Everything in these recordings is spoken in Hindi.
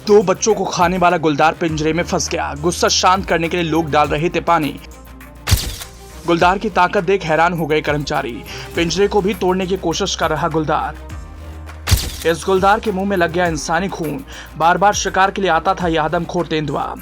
दो बच्चों को खाने वाला गुलदार पिंजरे में फंस गया। गुस्सा शांत करने के लिए लोग डाल रहे थे पानी। गुलदार की ताकत देख हैरान हो गए कर्मचारी। पिंजरे को भी तोड़ने की कोशिश कर रहा गुलदार। इस गुलदार के मुंह में लग गया इंसानी खून। बार बार शिकार के लिए आता था यह आदमखोर तेंदुआ।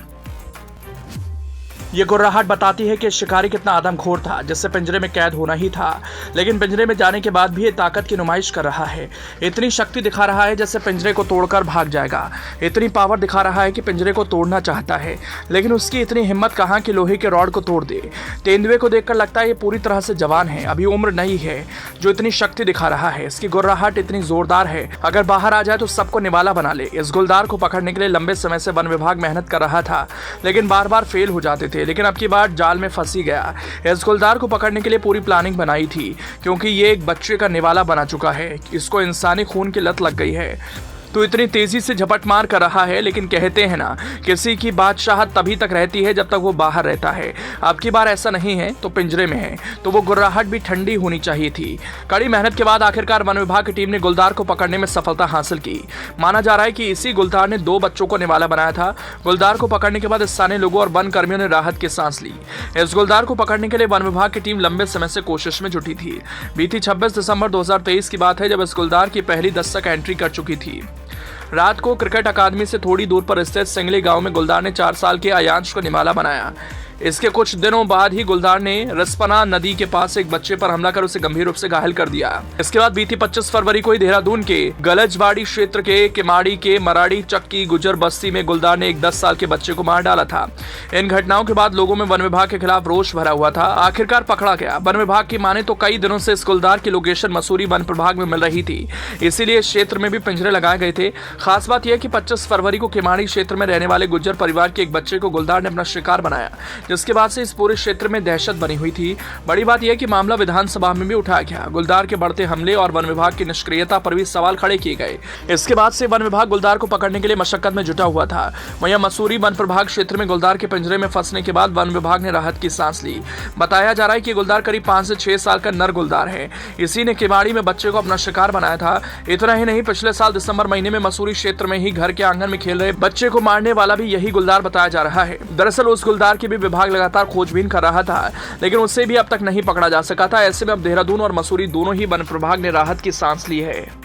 ये गुर्राहट बताती है कि शिकारी कितना आदमखोर था, जिससे पिंजरे में कैद होना ही था। लेकिन पिंजरे में जाने के बाद भी ये ताकत की नुमाइश कर रहा है। इतनी शक्ति दिखा रहा है जैसे पिंजरे को तोड़कर भाग जाएगा। इतनी पावर दिखा रहा है कि पिंजरे को तोड़ना चाहता है, लेकिन उसकी इतनी हिम्मत कहाँ कि लोहे के रॉड को तोड़ दे। तेंदुए को देखकर लगता है ये पूरी तरह से जवान है, अभी उम्र नहीं है जो इतनी शक्ति दिखा रहा है। इसकी गुर्राहट इतनी जोरदार है, अगर बाहर आ जाए तो सबको निवाला बना ले। इस गुलदार को पकड़ने के लिए लंबे समय से वन विभाग मेहनत कर रहा था, लेकिन बार बार फेल हो जाते थे। लेकिन अब की बार जाल में फंस ही गया। इस गुलदार को पकड़ने के लिए पूरी प्लानिंग बनाई थी, क्योंकि ये एक बच्चे का निवाला बना चुका है। इसको इंसानी खून की लत लग गई है, तो इतनी तेजी से झपट मार कर रहा है। लेकिन कहते हैं ना, किसी की बादशाहत तभी तक रहती है जब तक वो बाहर रहता है। अब की बार ऐसा नहीं है, तो पिंजरे में है, तो वो गुर्राहट भी ठंडी होनी चाहिए थी। कड़ी मेहनत के बाद आखिरकार वन विभाग की टीम ने गुलदार को पकड़ने में सफलता हासिल की। माना जा रहा है कि इसी गुलदार ने दो बच्चों को निवाला बनाया था। गुलदार को पकड़ने के बाद स्थानीय लोगों और वन कर्मियों ने राहत की सांस ली। इस गुलदार को पकड़ने के लिए वन विभाग की टीम लंबे समय से कोशिश में जुटी थी। बीती 26 दिसंबर 2023 की बात है, जब इस गुलदार की पहली दस्तक एंट्री कर चुकी थी। रात को क्रिकेट अकादमी से थोड़ी दूर पर स्थित सिंगली गांव में गुलदार ने 4 साल के आयांश को निवाला बनाया। इसके कुछ दिनों बाद ही गुलदार ने रसपना नदी के पास एक बच्चे पर हमला कर उसे गंभीर रूप से घायल कर दिया। इसके बाद बीती 25 फरवरी को ही देहरादून के गलजबाड़ी क्षेत्र के किमाड़ी के मराड़ी चक्की गुजर बस्ती में गुलदार ने एक 10 साल के बच्चे को मार डाला था। इन घटनाओं के बाद लोगों में वन विभाग के खिलाफ रोष भरा हुआ था। आखिरकार पकड़ा गया। वन विभाग की माने तो कई दिनों से इस गुलदार की लोकेशन मसूरी वन प्रभाग में मिल रही थी, इसीलिए इस क्षेत्र में भी पिंजरे लगाए गए थे। खास बात यह कि 25 फरवरी को किमाड़ी क्षेत्र में रहने वाले गुज्जर परिवार के एक बच्चे को गुलदार ने अपना शिकार बनाया, जिसके बाद से इस पूरे क्षेत्र में दहशत बनी हुई थी। बड़ी बात यह कि मामला विधानसभा में भी उठाया गया। गुलदार के बढ़ते हमले और वन विभाग की निष्क्रियता पर भी सवाल खड़े किए गए। इसके बाद से वन विभाग गुलदार को पकड़ने के लिए मशक्कत में जुटा हुआ था। वहीं मसूरी वन प्रभाग क्षेत्र में गुलदार के पिंजरे में फंसने के बाद वन विभाग ने राहत की सांस ली। बताया जा रहा है कि गुलदार करीब 5 से 6 साल का नर गुलदार है। इसी ने किमाड़ी में बच्चे को अपना शिकार बनाया था। इतना ही नहीं, पिछले साल दिसंबर महीने में मसूरी क्षेत्र में ही घर के आंगन में खेल रहे बच्चे को मारने वाला भी यही गुलदार बताया जा रहा है। दरअसल उस गुलदार की भी विभाग लगातार खोजबीन कर रहा था, लेकिन उसे भी अब तक नहीं पकड़ा जा सका था। ऐसे में अब देहरादून और मसूरी दोनों ही वन प्रभाग ने राहत की सांस ली है।